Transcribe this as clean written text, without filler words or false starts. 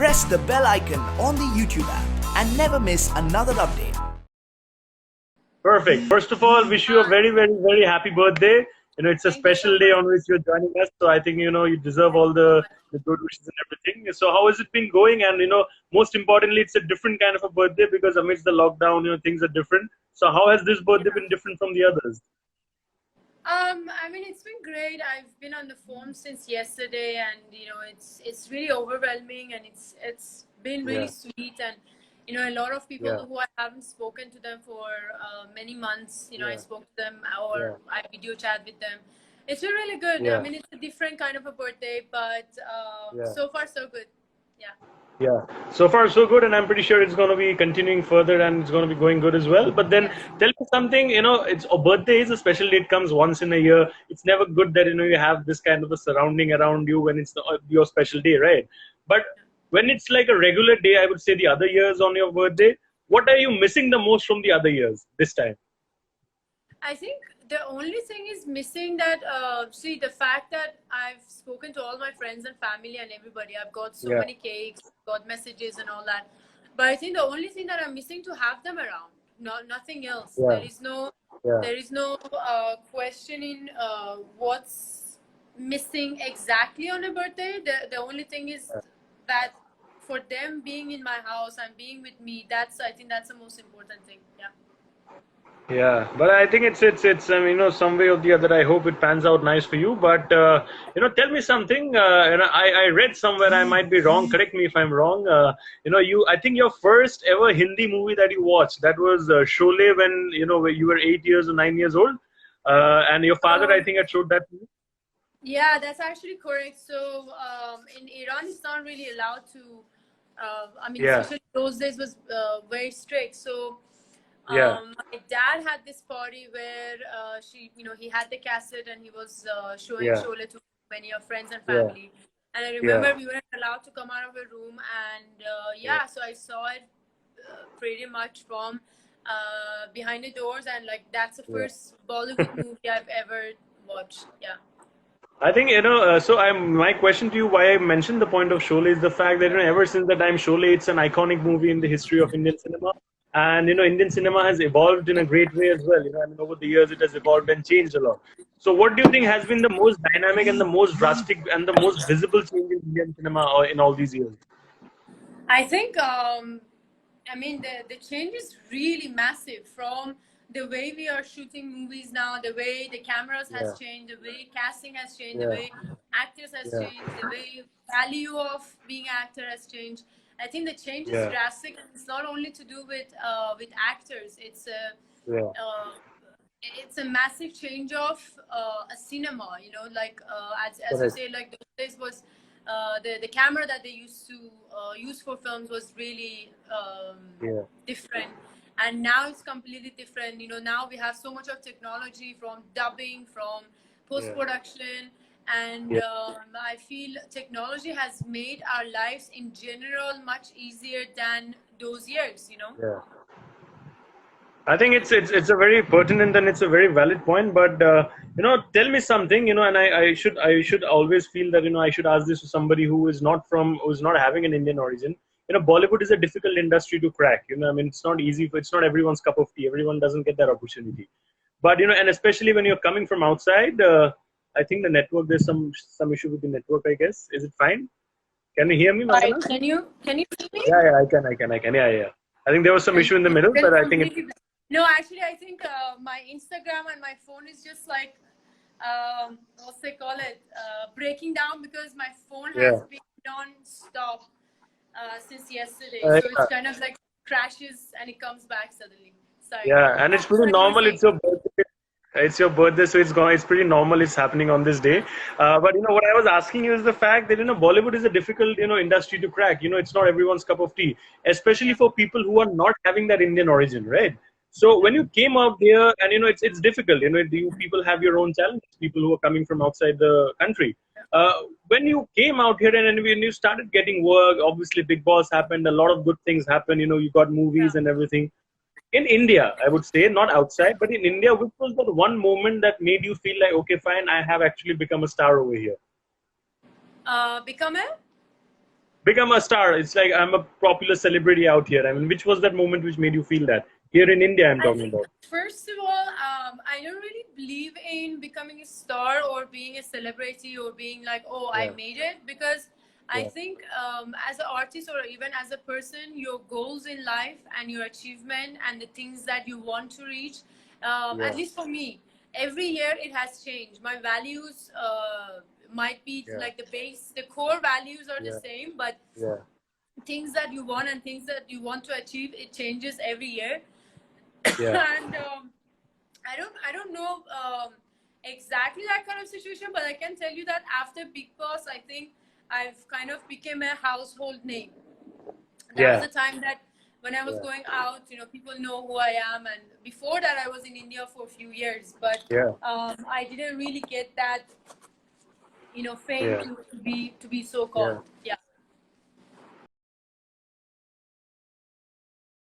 press the bell icon on the YouTube app and never miss another update. Perfect. First of all, wish you a very, very, very happy birthday. It's a Thank you so special day much. on which you're joining us. So I think, you deserve all the good wishes and everything. So how has it been going? And, most importantly, it's a different kind of a birthday because amidst the lockdown, things are different. So how has this birthday been different from the others? I mean, it's been great. I've been on the phone since yesterday, and it's really overwhelming, and it's been really sweet. And a lot of people who I haven't spoken to them for many months. I spoke to them or I video chat with them. It's been really good. I mean, it's a different kind of a birthday, but so far so good. Yeah. Yeah, so far so good, and I'm pretty sure it's going to be continuing further and it's going to be going good as well. But then tell me something, it's a birthday is a special day. It comes once in a year. It's never good that you have this kind of a surrounding around you when it's your special day, right? But when it's like a regular day, I would say the other years on your birthday, what are you missing the most from the other years this time? I think the only thing is missing that, see, the fact that I've spoken to all my friends and family and everybody. I've got so many cakes, got messages and all that. But I think the only thing that I'm missing to have them around, nothing else. There is no questioning what's missing exactly on a birthday. The only thing is that for them being in my house and being with me, I think that's the most important thing. Yeah. Yeah, but I think it's some way or the other. I hope it pans out nice for you. But tell me something. I read somewhere, I might be wrong. Correct me if I'm wrong. I think your first ever Hindi movie that you watched, that was Sholay, when you were 8 years or 9 years old, and your father, I think, had showed that to you. Yeah, that's actually correct. So in Iran, it's not really allowed to. Especially those days was very strict. So. My dad had this party where he had the cassette and he was showing Sholay to many of friends and family. And I remember we weren't allowed to come out of the room, and so I saw it pretty much from behind the doors, and that's the first Bollywood movie I've ever watched. Yeah. I think, my question to you, why I mentioned the point of Sholay, is the fact that, ever since the time Sholay, it's an iconic movie in the history of Indian cinema. And, Indian cinema has evolved in a great way as well. Over the years, it has evolved and changed a lot. So what do you think has been the most dynamic and the most drastic and the most visible change in Indian cinema in all these years? I think, the change is really massive from the way we are shooting movies now, the way the cameras has changed, the way casting has changed, the way actors has changed, the way value of being an actor has changed. I think the change is drastic. It's not only to do with actors. It's a massive change of a cinema. As you say, like those days was the camera that they used to use for films was really different. And now it's completely different. Now we have so much of technology, from dubbing, from post-production. And I feel technology has made our lives in general much easier than those years, I think it's a very pertinent and it's a very valid point. But tell me something, and I should always feel that I should ask this to somebody who's not having an Indian origin. Bollywood is a difficult industry to crack. It's not easy. It's not everyone's cup of tea. Everyone doesn't get that opportunity. But and especially when you're coming from outside, I think the network, there's some issue with the network, I guess. Is it fine? Can you hear me, Masana? Right. Can you hear me? Yeah, I can. Yeah. I think there was some issue in the middle, but I think No, actually, I think my Instagram and my phone is just like, what's they call it? Breaking down, because my phone has been non-stop since yesterday. So it's kind of like crashes and it comes back suddenly. Sorry. Yeah, and it's pretty normal. It's your birthday. It's your birthday, so it's pretty normal. It's happening on this day. But what I was asking you is the fact that Bollywood is a difficult industry to crack. It's not everyone's cup of tea, especially for people who are not having that Indian origin, right? So when you came out there, and it's difficult. You people have your own challenges. People who are coming from outside the country. When you came out here and when you started getting work, obviously Big Boss happened. A lot of good things happened. You got movies and everything. In India, I would say, not outside, but in India, which was that one moment that made you feel like, okay, fine, I have actually become a star over here? Become a? become a star. It's like I'm a popular celebrity out here. I mean, which was that moment which made you feel that? Here in India, I'm I talking think, about. first of all, I don't really believe in becoming a star or being a celebrity or being like, oh, I Yeah. made it. Because I Yeah. think as an artist or even as a person, your goals in life and your achievement and the things that you want to reach, Yeah. at least for me, every year it has changed. My values might be Yeah. like the base, the core values are the Yeah. same, but Yeah. things that you want and things that you want to achieve, it changes every year. Yeah. And I don't know exactly that kind of situation, but I can tell you that after Big Boss, I think I've kind of became a household name. That was Yeah. the time that when I was Yeah. going out, people know who I am. And before that, I was in India for a few years, but Yeah. I didn't really get that, fame Yeah. to be so Yeah. called. Yeah.